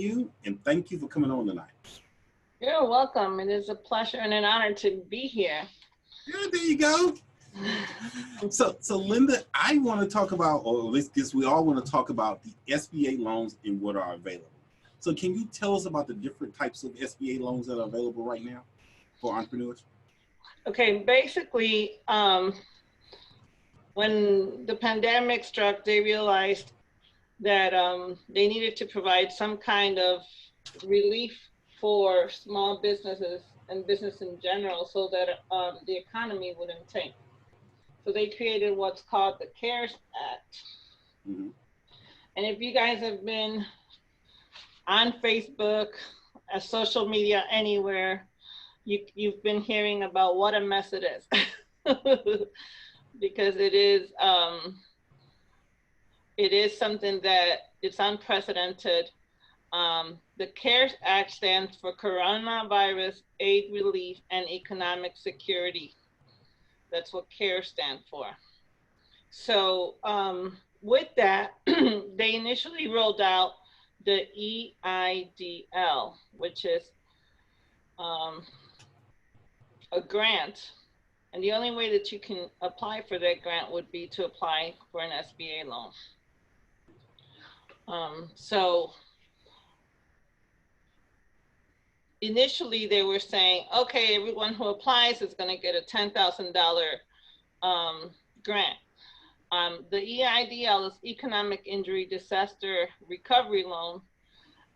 you, and thank you for coming on tonight. You're welcome. It is a pleasure and an honor to be here. Yeah, there you go. So Linda, I want to talk about, or at least we all want to talk about the SBA loans and what are available. So can you tell us about the different types of SBA loans that are available right now for entrepreneurs? Okay, basically, when the pandemic struck, they realized that they needed to provide some kind of relief for small businesses and business in general so that the economy wouldn't tank. So they created what's called the CARES Act. Mm-hmm. And if you guys have been on Facebook, social media, anywhere, you've been hearing about what a mess it is. Because it is something that it's unprecedented. The CARES Act stands for Coronavirus Aid Relief and Economic Security. That's what CARE stands for. So with that, they initially rolled out the EIDL, which is a grant. And the only way that you can apply for that grant would be to apply for an SBA loan. So initially they were saying, okay, everyone who applies is going to get a $10,000 grant. The EIDL is Economic Injury Disaster Recovery Loan,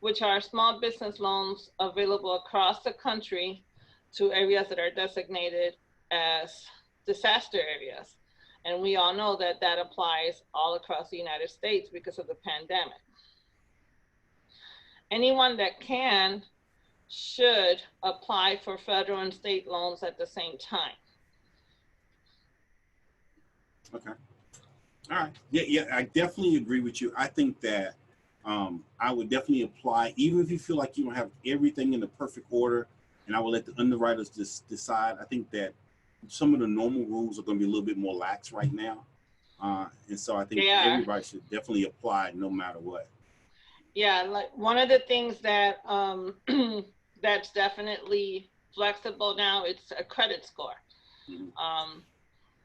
which are small business loans available across the country to areas that are designated as disaster areas. And we all know that that applies all across the United States because of the pandemic. Anyone that can should apply for federal and state loans at the same time. Okay. All right. Yeah, I definitely agree with you. I think that I would definitely apply, even if you feel like you don't have everything in the perfect order, and I will let the underwriters just decide. I think that some of the normal rules are going to be a little bit more lax right now. And so I think everybody should definitely apply no matter what. Yeah, like one of the things that that's definitely flexible now, it's a credit score. Mm-hmm.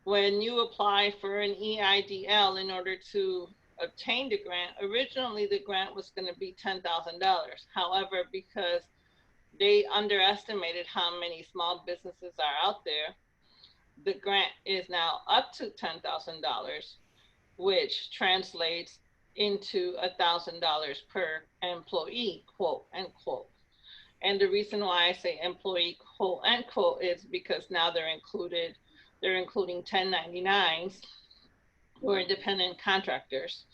When you apply for an EIDL in order to obtain the grant, originally the grant was going to be $10,000. However, because they underestimated how many small businesses are out there, the grant is now up to $10,000, which translates into $1,000 per employee, quote unquote. And the reason why I say employee, quote unquote, is because now they're including 1099s or independent contractors.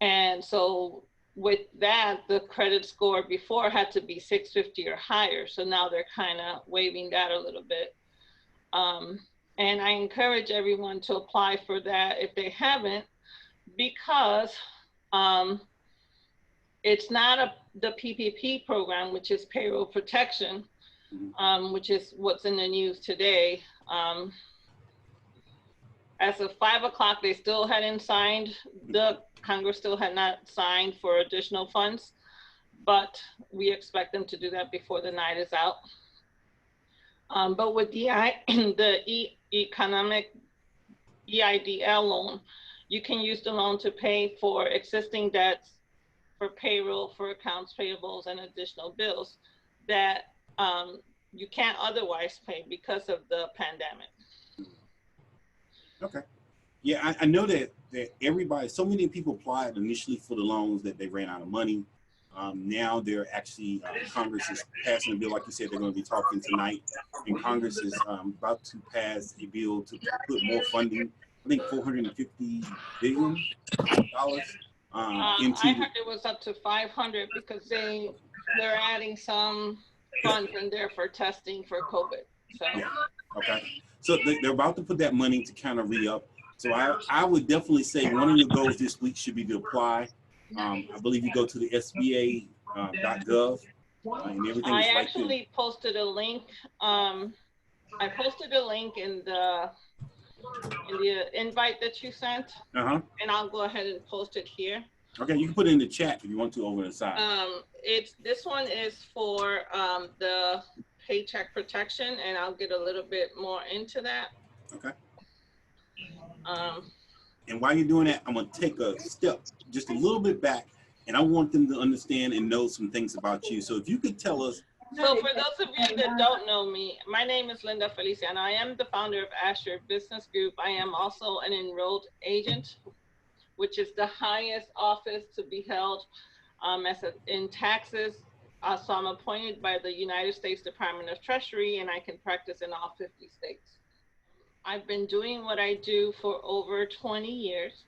And so with that, the credit score before had to be 650 or higher. So now they're kind of waiving that a little bit. And I encourage everyone to apply for that if they haven't, because it's not the PPP program, which is payroll protection, which is what's in the news today. As of 5 o'clock, they still hadn't signed, the Congress still had not signed for additional funds, but we expect them to do that before the night is out. But with the economic EIDL loan, you can use the loan to pay for existing debts, for payroll, for accounts payables, and additional bills that you can't otherwise pay because of the pandemic. Okay. Yeah, I know that everybody, so many people applied initially for the loans that they ran out of money. Now they're actually, Congress is passing a bill, like you said, they're going to be talking tonight, and Congress is about to pass a bill to put more funding, I think $450 billion into. I heard it was up to 500 because they're adding some funds in there for testing for COVID. So. Yeah. Okay. So they're about to put that money to kind of re-up. So I would definitely say one of your goals this week should be to apply. I believe you go to the SBA.gov and everything. I actually posted a link. I posted a link in the invite that you sent, and I'll go ahead and post it here. Okay, you can put it in the chat if you want to over the side. This one is for the paycheck protection, and I'll get a little bit more into that. Okay. And while you're doing that, I'm going to take a step just a little bit back, and I want them to understand and know some things about you. So if you could tell us. So for those of you that don't know me, my name is Linda Feliciano. I am the founder of Asher Business Group. I am also an enrolled agent, which is the highest office to be held in taxes. So I'm appointed by the United States Department of Treasury, and I can practice in all 50 states. I've been doing what I do for over 20 years.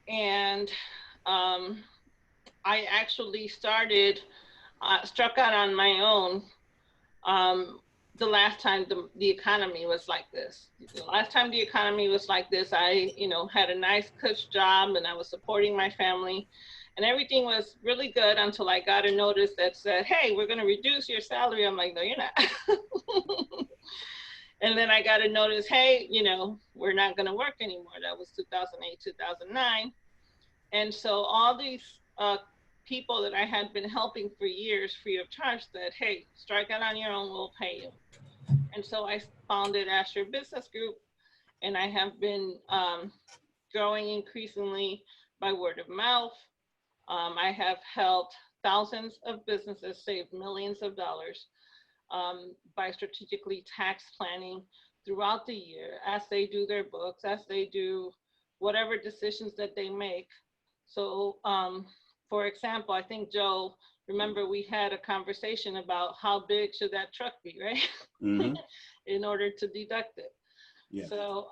And I actually struck out on my own the last time the economy was like this. The last time the economy was like this, I had a nice cush job and I was supporting my family and everything was really good until I got a notice that said, hey, we're gonna reduce your salary. I'm like, no, you're not. And then I got a notice, hey, we're not gonna work anymore. That was 2008, 2009. And so all these people that I had been helping for years free of charge said, hey, strike out on your own, we'll pay you. And so I founded Asher Business Group, and I have been growing increasingly by word of mouth. I have helped thousands of businesses save millions of dollars by strategically tax planning throughout the year as they do their books, as they do whatever decisions that they make. So for example, I think Joe, remember we had a conversation about how big should that truck be, right? Mm-hmm. In order to deduct it. Yeah. So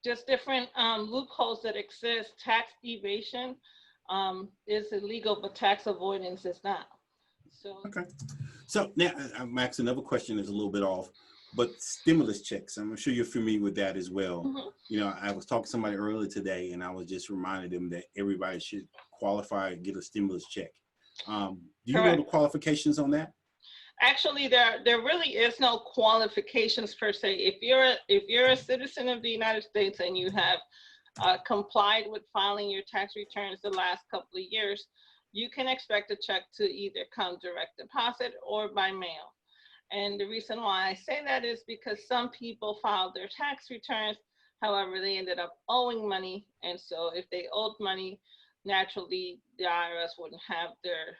just different loopholes that exist. Tax evasion is illegal, but tax avoidance is not. So okay. So now Max, another question is a little bit off, but stimulus checks, I'm sure you're familiar with that as well. Mm-hmm. I was talking to somebody earlier today and I was just reminding them that everybody should qualify and get a stimulus check. Do you know the qualifications on that? Actually, there really is no qualifications per se. If you're a citizen of the United States and you have complied with filing your tax returns the last couple of years, you can expect a check to either come direct deposit or by mail. And the reason why I say that is because some people filed their tax returns, however, they ended up owing money. And so if they owed money, naturally the IRS wouldn't have their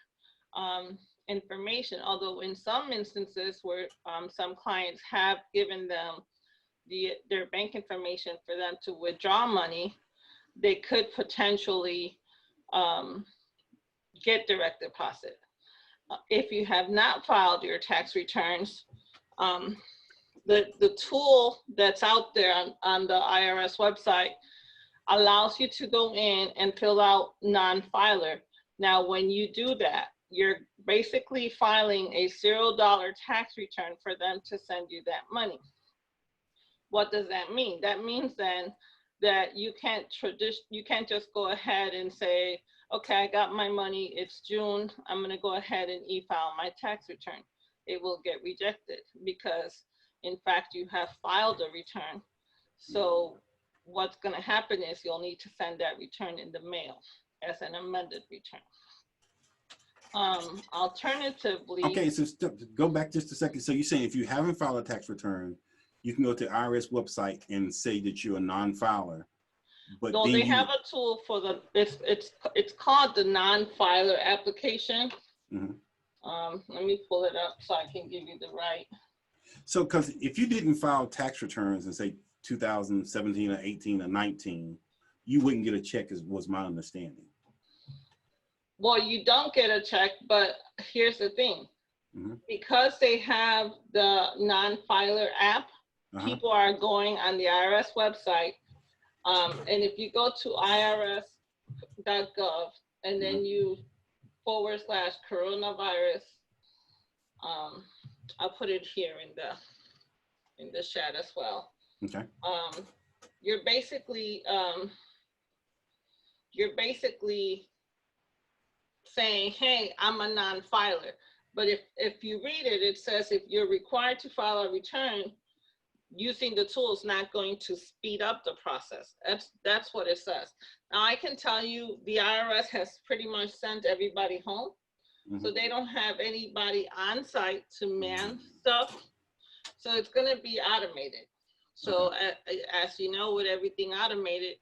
information. Although in some instances where some clients have given them their bank information for them to withdraw money, they could potentially get direct deposit. If you have not filed your tax returns, the tool that's out there on the IRS website allows you to go in and fill out non-filer. Now, when you do that, you're basically filing a $0 tax return for them to send you that money. What does that mean? That means then that you can't just go ahead and say, okay, I got my money, it's June, I'm gonna go ahead and e-file my tax return. It will get rejected because in fact you have filed a return. So what's gonna happen is you'll need to send that return in the mail as an amended return. Alternatively. Okay, so go back just a second. So you're saying if you haven't filed a tax return, you can go to the IRS website and say that you're a non-filer. But so they have a tool for it's called the non-filer application. Mm-hmm. Let me pull it up so I can give you the right. So, because if you didn't file tax returns in say 2017 or 18 or 19, you wouldn't get a check, was my understanding. Well, you don't get a check, but here's the thing. Mm-hmm. Because they have the non-filer app, people are going on the IRS website. And if you go to irs.gov and then you /coronavirus, I'll put it here in the chat as well. Okay. You're basically saying, hey, I'm a non-filer. But if you read it, it says if you're required to file a return, using the tool is not going to speed up the process. That's what it says. Now I can tell you the IRS has pretty much sent everybody home. So they don't have anybody on site to man stuff. So it's going to be automated. So as you know, with everything automated,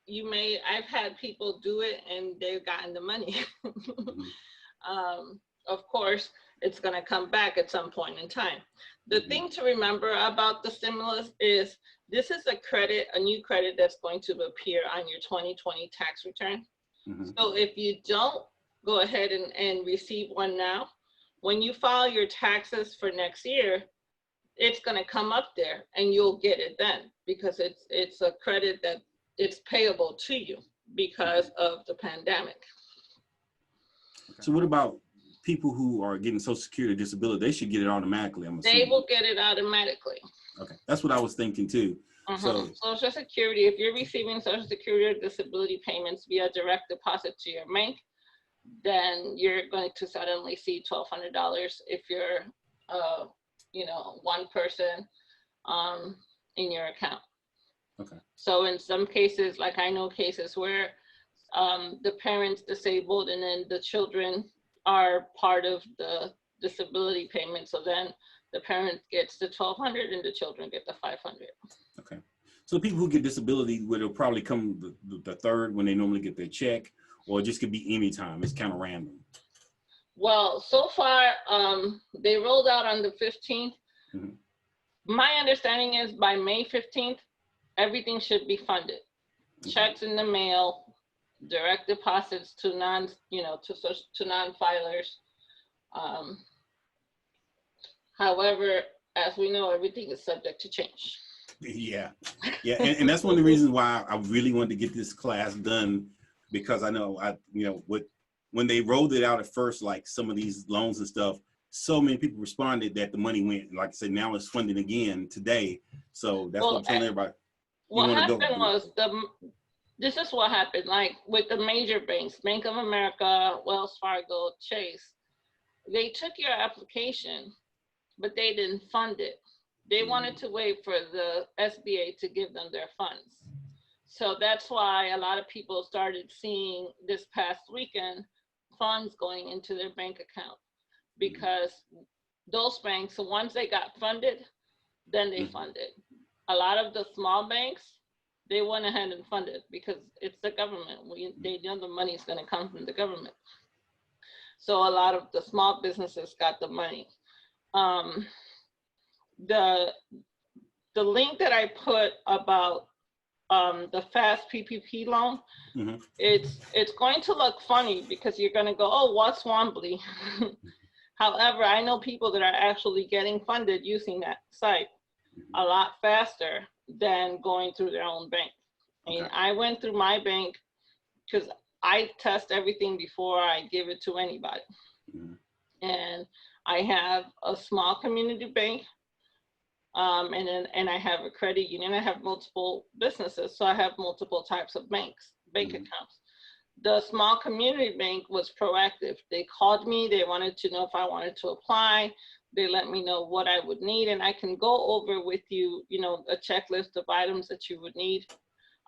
I've had people do it and they've gotten the money. Of course, it's going to come back at some point in time. The thing to remember about the stimulus is this is a new credit that's going to appear on your 2020 tax return. So if you don't go ahead and receive one now, when you file your taxes for next year, it's going to come up there and you'll get it then, because it's a credit that it's payable to you because of the pandemic. So what about people who are getting Social Security disability? They should get it automatically, I'm assuming. They will get it automatically. Okay, that's what I was thinking too. So Social Security, if you're receiving Social Security or disability payments via direct deposit to your bank, then you're going to suddenly see $1,200 if you're, one person in your account. Okay. So in some cases, like I know cases where the parents disabled and then the children are part of the disability payment. So then the parent gets the $1,200 and the children get the $500. Okay. So people who get disability, it'll probably come the third when they normally get their check, or it just could be any time. It's kind of random. Well, so far, they rolled out on the 15th. My understanding is by May 15th, everything should be funded. Checks in the mail, direct deposits to non-filers. However, as we know, everything is subject to change. Yeah, and that's one of the reasons why I really wanted to get this class done, because I know when they rolled it out at first, like some of these loans and stuff, so many people responded that the money went, like I said, now it's funded again today. So that's what I'm telling everybody. What happened was this is what happened, like with the major banks, Bank of America, Wells Fargo, Chase, they took your application, but they didn't fund it. They wanted to wait for the SBA to give them their funds. So that's why a lot of people started seeing this past weekend funds going into their bank account, because those banks, once they got funded, then they funded. A lot of the small banks, they went ahead and funded because it's the government. They know the money is going to come from the government. So a lot of the small businesses got the money. The link that I put about the fast PPP loan, it's going to look funny because you're going to go, oh, what's Wombly? However, I know people that are actually getting funded using that site a lot faster than going through their own bank. And I went through my bank because I test everything before I give it to anybody. And I have a small community bank, and I have a credit union. I have multiple businesses, so I have multiple types of bank accounts. The small community bank was proactive. They called me. They wanted to know if I wanted to apply. They let me know what I would need, and I can go over with you, a checklist of items that you would need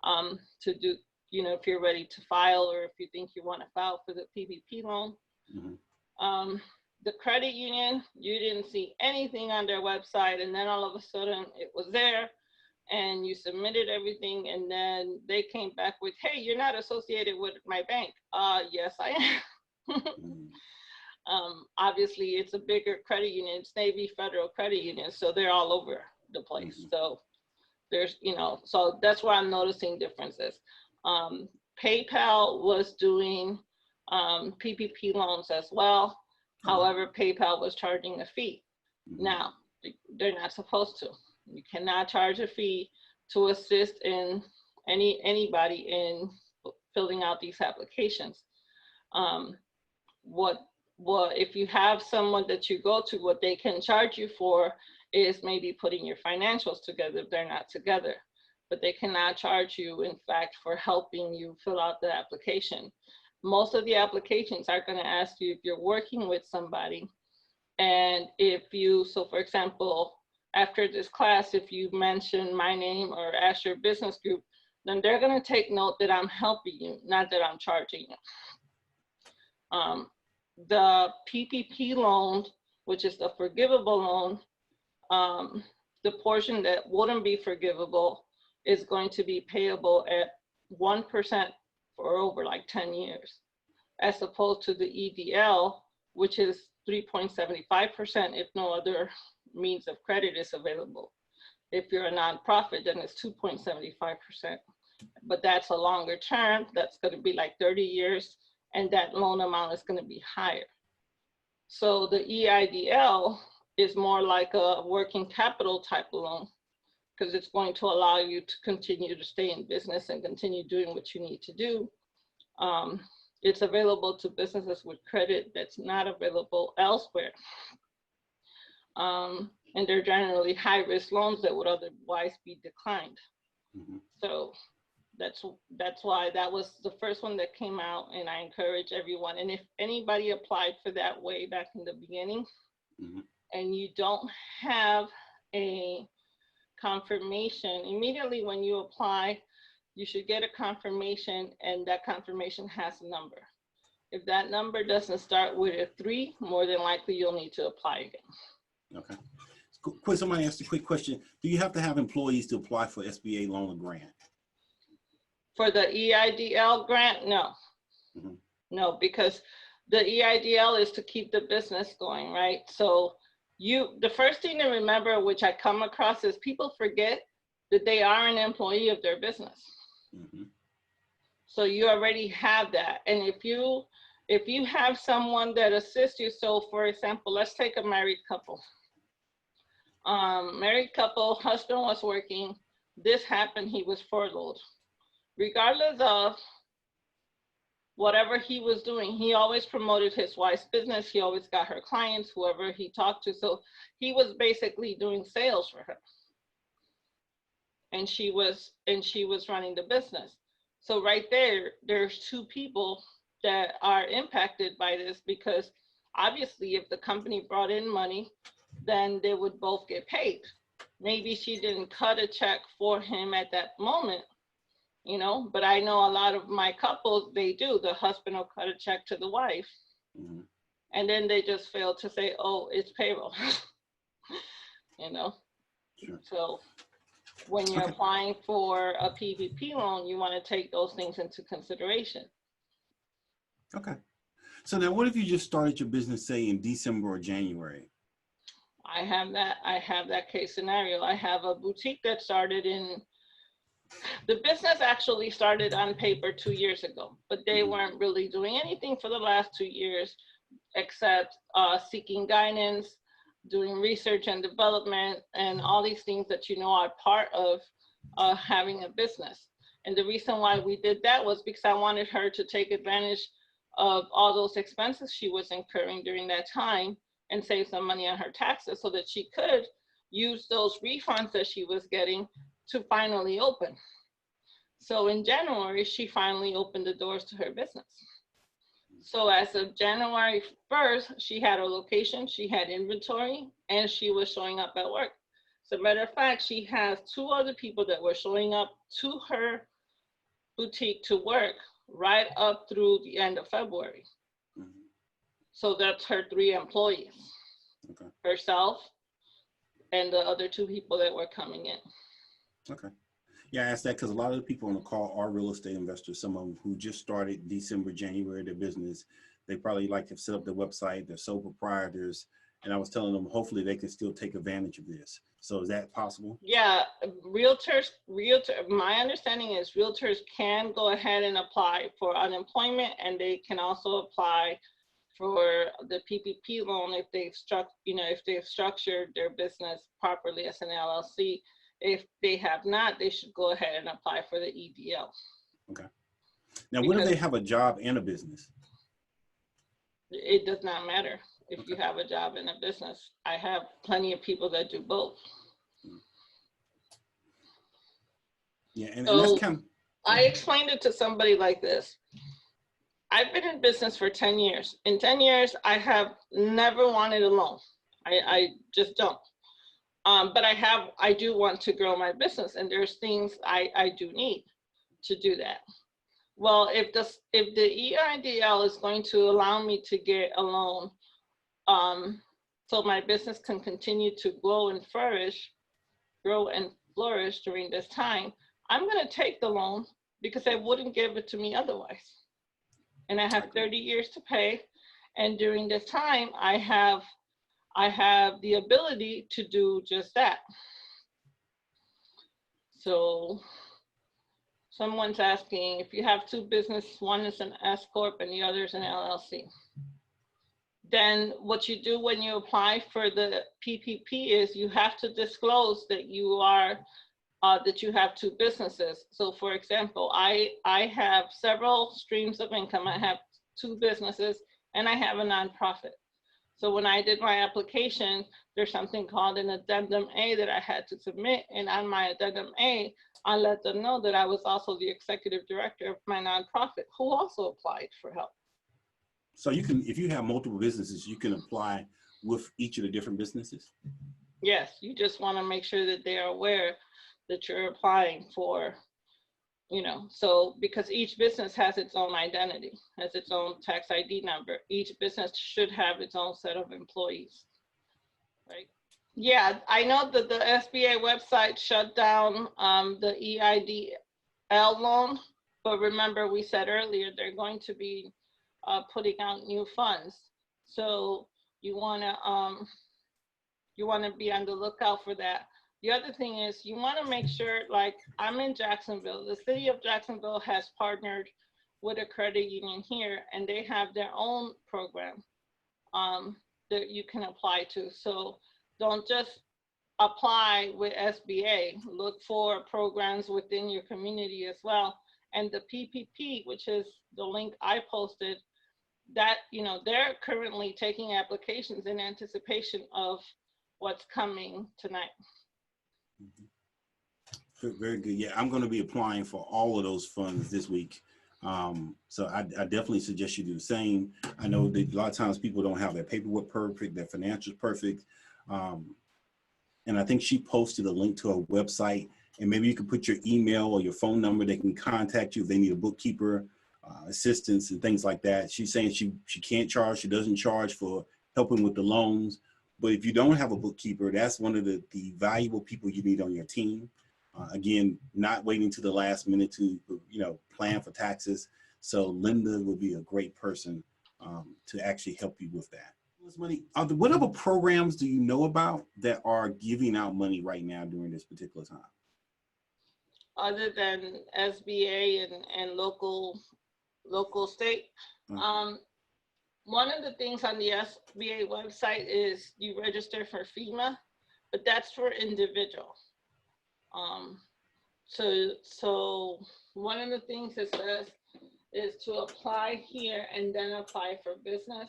to do, if you're ready to file, or if you think you want to file for the PPP loan. The credit union, you didn't see anything on their website, and then all of a sudden it was there, and you submitted everything, and then they came back with, hey, you're not associated with my bank. Yes, I am. Obviously, it's a bigger credit union. It's Navy Federal Credit Union, so they're all over the place. So there's, so that's where I'm noticing differences. PayPal was doing PPP loans as well. However, PayPal was charging a fee. Now, they're not supposed to. You cannot charge a fee to assist in anybody in filling out these applications. If you have someone that you go to, what they can charge you for is maybe putting your financials together if they're not together. But they cannot charge you, in fact, for helping you fill out the application. Most of the applications are going to ask you if you're working with somebody, and if you, so for example, after this class, if you mention my name or ask your business group, then they're going to take note that I'm helping you, not that I'm charging you. The PPP loan, which is the forgivable loan, the portion that wouldn't be forgivable is going to be payable at 1% for over like 10 years, as opposed to the EIDL, which is 3.75% if no other means of credit is available. If you're a nonprofit, then it's 2.75%. But that's a longer term. That's going to be like 30 years, and that loan amount is going to be higher. So the EIDL is more like a working capital type of loan, because it's going to allow you to continue to stay in business and continue doing what you need to do. It's available to businesses with credit that's not available elsewhere. And they're generally high-risk loans that would otherwise be declined. Mm-hmm. So that's why that was the first one that came out, and I encourage everyone. And if anybody applied for that way back in the beginning, mm-hmm. and you don't have a confirmation, immediately when you apply, you should get a confirmation, and that confirmation has a number. If that number doesn't start with a 3, more than likely you'll need to apply again. Okay. Quick, somebody asked a quick question. Do you have to have employees to apply for SBA loan or grant? For the EIDL grant, no. Mm-hmm. No, because the EIDL is to keep the business going, right? So the first thing to remember, which I come across, is people forget that they are an employee of their business. Mm-hmm. So you already have that. And if you have someone that assists you, so for example, let's take a married couple. Married couple, husband was working, this happened, he was furloughed. Regardless of whatever he was doing, he always promoted his wife's business. He always got her clients, whoever he talked to. So he was basically doing sales for her. And she was running the business. So right there's 2 people that are impacted by this, because obviously if the company brought in money, then they would both get paid. Maybe she didn't cut a check for him at that moment, you know, but I know a lot of my couples, they do. The husband will cut a check to the wife, mm-hmm. and then they just fail to say, oh, it's payroll, you know? Sure. So when you're applying for a PPP loan, you want to take those things into consideration. Okay. So now what if you just started your business, say in December or January? I have that case scenario. I have a boutique that started the business actually started on paper 2 years ago, but they weren't really doing anything for the last 2 years except seeking guidance, doing research and development, and all these things that you know are part of having a business. And the reason why we did that was because I wanted her to take advantage of all those expenses she was incurring during that time and save some money on her taxes so that she could use those refunds that she was getting to finally open. So in January, she finally opened the doors to her business. So as of January 1st, she had a location, she had inventory, and she was showing up at work. As a matter of fact, she has 2 other people that were showing up to her boutique to work right up through the end of February. Mm-hmm. So that's her 3 employees, okay. Herself and the other 2 people that were coming in. Okay. Yeah, I asked that because a lot of the people on the call are real estate investors, some of them who just started December, January, their business. They probably like to set up their website, they're sole proprietors. And I was telling them, hopefully they can still take advantage of this. So is that possible? Yeah, my understanding is realtors can go ahead and apply for unemployment, and they can also apply for the PPP loan if they've structured their business properly as an LLC. If they have not, they should go ahead and apply for the EIDL. Okay. Now, what if they have a job and a business? It does not matter if you have a job and a business. I have plenty of people that do both. Yeah, and so that's kind of, I explained it to somebody like this. I've been in business for 10 years. In 10 years, I have never wanted a loan. I just don't. But I do want to grow my business, and there's things I do need to do that. Well, if the EIDL is going to allow me to get a loan, so my business can continue to grow and flourish during this time, I'm going to take the loan because they wouldn't give it to me otherwise. And I have 30 years to pay, and during this time, I have the ability to do just that. So someone's asking, if you have two businesses, one is an S Corp and the other is an LLC, then what you do when you apply for the PPP is you have to disclose that you have two businesses. So for example, I have several streams of income. I have two businesses and I have a nonprofit. So when I did my application, there's something called an addendum A that I had to submit. And on my addendum A, I let them know that I was also the executive director of my nonprofit, who also applied for help. So you can, if you have multiple businesses, you can apply with each of the different businesses? Yes, you just want to make sure that they are aware that you're applying for, so because each business has its own identity, has its own tax ID number. Each business should have its own set of employees, right? Yeah, I know that the SBA website shut down the EIDL loan, but remember we said earlier, they're going to be putting out new funds. So you want to be on the lookout for that. The other thing is you want to make sure, like I'm in Jacksonville, the city of Jacksonville has partnered with a credit union here, and they have their own program that you can apply to. So don't just apply with SBA, look for programs within your community as well. And the PPP, which is the link I posted, that, they're currently taking applications in anticipation of what's coming tonight. Very good. Yeah, I'm going to be applying for all of those funds this week. So I definitely suggest you do the same. I know that a lot of times people don't have their paperwork perfect, their financials perfect. And I think she posted a link to a website, and maybe you can put your email or your phone number. They can contact you if they need a bookkeeper, assistance and things like that. She's saying she can't charge, she doesn't charge for helping with the loans. But if you don't have a bookkeeper, that's one of the valuable people you need on your team. Again, not waiting to the last minute to plan for taxes. So Linda would be a great person to actually help you with that. Money. What other programs do you know about that are giving out money right now during this particular time? Other than SBA and local state. One of the things on the SBA website is you register for FEMA, but that's for individual. So one of the things it says is to apply here and then apply for business.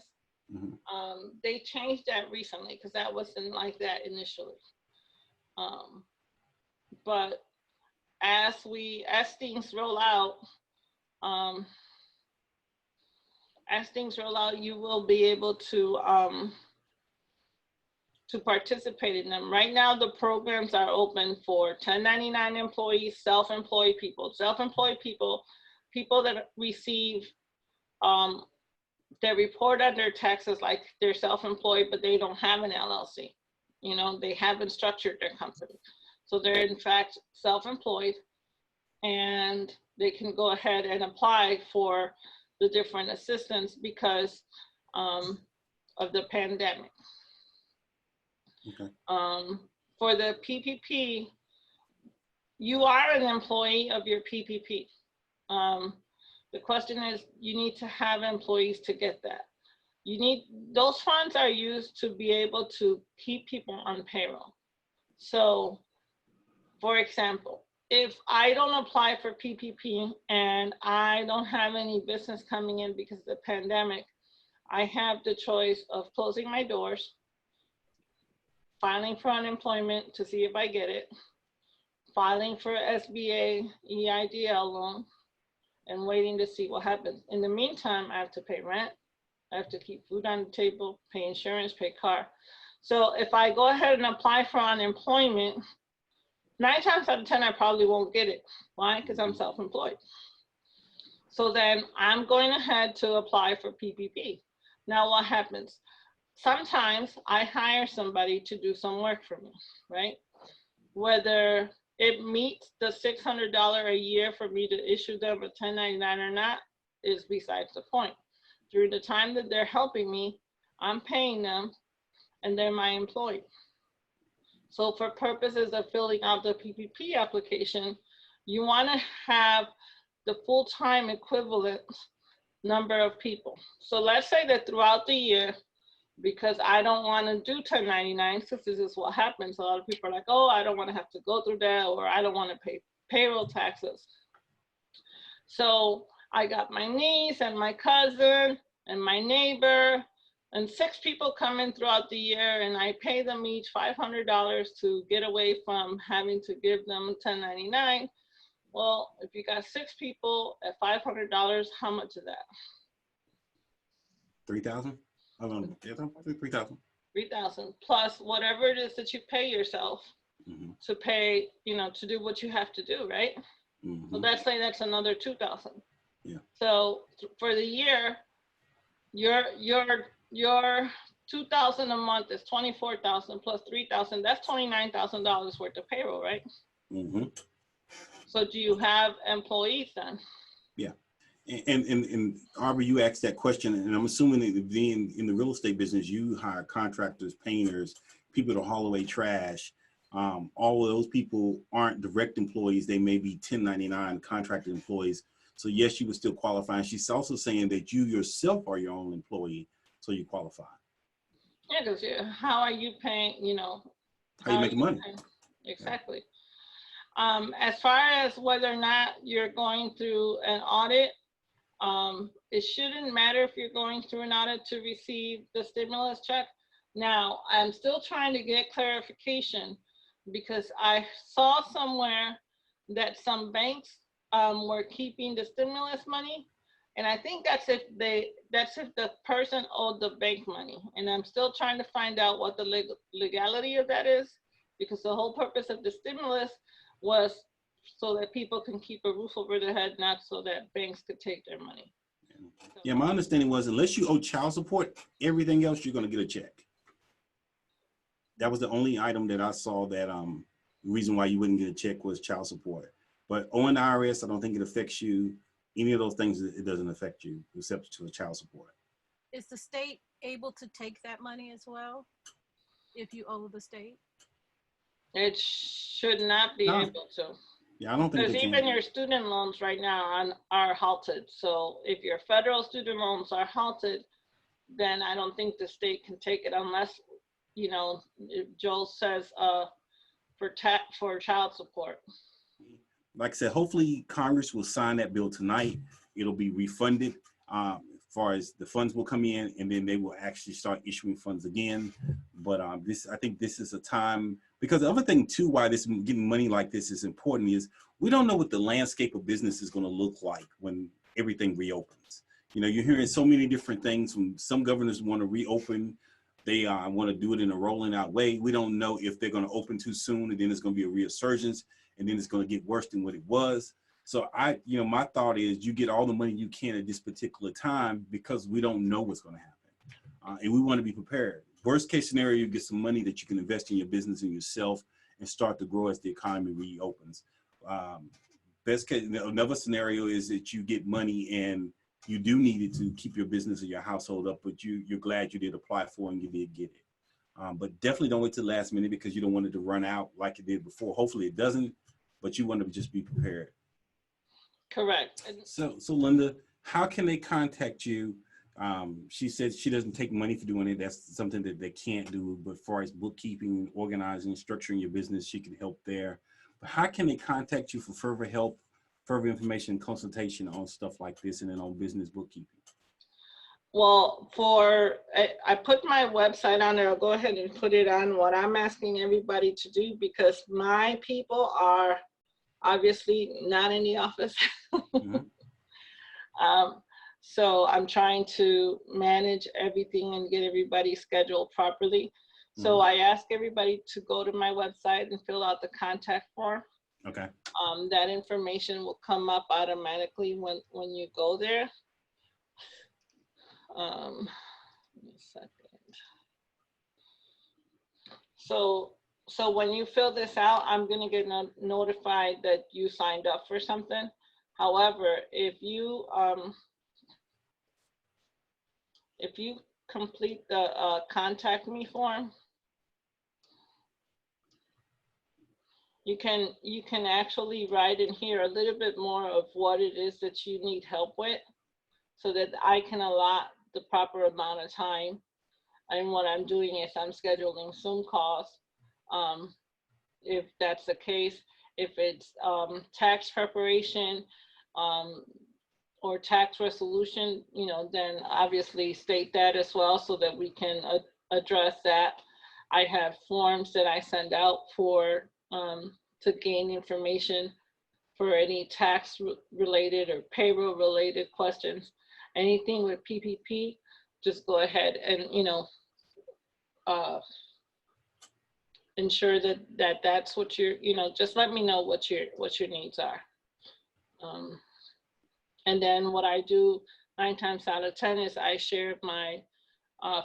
Mm-hmm. They changed that recently because that wasn't like that initially. But as things roll out, you will be able to participate in them. Right now, the programs are open for 1099 employees, self-employed people. Self-employed people that receive, that report on their taxes like they're self-employed, but they don't have an LLC. They haven't structured their company. So they're in fact self-employed, and they can go ahead and apply for the different assistance because of the pandemic. Okay. For the PPP, you are an employee of your PPP. The question is, you need to have employees to get that. Those funds are used to be able to keep people on payroll. So, for example, if I don't apply for PPP and I don't have any business coming in because of the pandemic, I have the choice of closing my doors, filing for unemployment to see if I get it, filing for SBA EIDL loan, and waiting to see what happens. In the meantime, I have to pay rent, I have to keep food on the table, pay insurance, pay car. So if I go ahead and apply for unemployment, 9 times out of 10, I probably won't get it. Why? Because I'm self-employed. So then I'm going ahead to apply for PPP. Now what happens? Sometimes I hire somebody to do some work for me, right? Whether it meets the $600 a year for me to issue them a 1099 or not is besides the point. During the time that they're helping me, I'm paying them and they're my employee. So for purposes of filling out the PPP application, you want to have the full-time equivalent number of people. So let's say that throughout the year, because I don't want to do 1099, since this is what happens, a lot of people are like, oh, I don't want to have to go through that, or I don't want to pay payroll taxes. So I got my niece and my cousin and my neighbor, and 6 people come in throughout the year, and I pay them each $500 to get away from having to give them 1099. Well, if you got 6 people at $500, how much is that? 3,000. I don't know. 3,000. 3,000 plus whatever it is that you pay yourself to pay, to do what you have to do, right? So let's say that's another 2,000. Yeah. So for the year, your 2,000 a month is 24,000 plus 3,000. That's $29,000 worth of payroll, right? So do you have employees then? Yeah. And Aubrey, you asked that question, and I'm assuming that being in the real estate business, you hire contractors, painters, people to haul away trash. All of those people aren't direct employees. They may be 1099 contracted employees. So yes, you would still qualify. And she's also saying that you yourself are your own employee, so you qualify. Yeah, because how are you paying, how you making money? Exactly. As far as whether or not you're going through an audit, it shouldn't matter if you're going through an audit to receive the stimulus check. Now, I'm still trying to get clarification because I saw somewhere that some banks were keeping the stimulus money. And I think that's if the person owed the bank money. And I'm still trying to find out what the legality of that is, because the whole purpose of the stimulus was so that people can keep a roof over their head, not so that banks could take their money. Yeah, my understanding was unless you owe child support, everything else you're going to get a check. That was the only item that I saw that the reason why you wouldn't get a check was child support. But owing the IRS, I don't think it affects you. Any of those things, it doesn't affect you except to the child support. Is the state able to take that money as well if you owe the state? It should not be able to. Yeah, I don't think because even your student loans right now are halted. So if your federal student loans are halted, then I don't think the state can take it unless, Joel says for child support. Like I said, hopefully Congress will sign that bill tonight. It'll be refunded as far as the funds will come in, and then they will actually start issuing funds again. But I think this is a time, because the other thing too, why this getting money like this is important is we don't know what the landscape of business is going to look like when everything reopens. You're hearing so many different things. When some governors want to reopen, they want to do it in a rolling out way. We don't know if they're going to open too soon, and then it's going to be a resurgence, and then it's going to get worse than what it was. So my thought is you get all the money you can at this particular time because we don't know what's going to happen. And we want to be prepared. Worst case scenario, you get some money that you can invest in your business and yourself and start to grow as the economy reopens. Best case, another scenario is that you get money and you do need it to keep your business or your household up, but you're glad you did apply for and you did get it. But definitely don't wait till the last minute because you don't want it to run out like it did before. Hopefully it doesn't, but you want to just be prepared. Correct. So Linda, how can they contact you? She said she doesn't take money for doing it. That's something that they can't do. But as far as bookkeeping, organizing, structuring your business, she can help there. But how can they contact you for further help, further information, consultation on stuff like this and then on business bookkeeping? Well, I put my website on there. I'll go ahead and put it on what I'm asking everybody to do because my people are obviously not in the office. So I'm trying to manage everything and get everybody scheduled properly. So I ask everybody to go to my website and fill out the contact form. Okay. That information will come up automatically when you go there. Give me a second. So when you fill this out, I'm gonna get notified that you signed up for something. However, if you complete the contact me form, you can actually write in here a little bit more of what it is that you need help with, so that I can allot the proper amount of time. And what I'm doing is I'm scheduling Zoom calls. If that's the case, if it's tax preparation or tax resolution, then obviously state that as well, so that we can address that. I have forms that I send out for to gain information for any tax related or payroll related questions. Anything with PPP, just go ahead and ensure that that's what you're, just let me know what your needs are. And then what I do 9 times out of 10 is I share my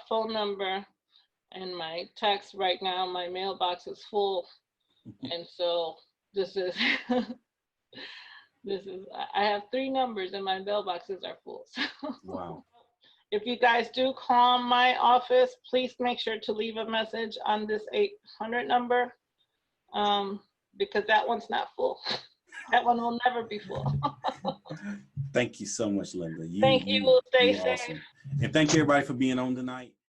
phone number and my text. Right now, my mailbox is full. And so this is, I have 3 numbers and my mailboxes are full. So. Wow. If you guys do call my office, please make sure to leave a message on this 800 number, because that one's not full. That one will never be full. Thank you so much, Linda. Thank you. Stay safe. Awesome. And thank you everybody for being on tonight.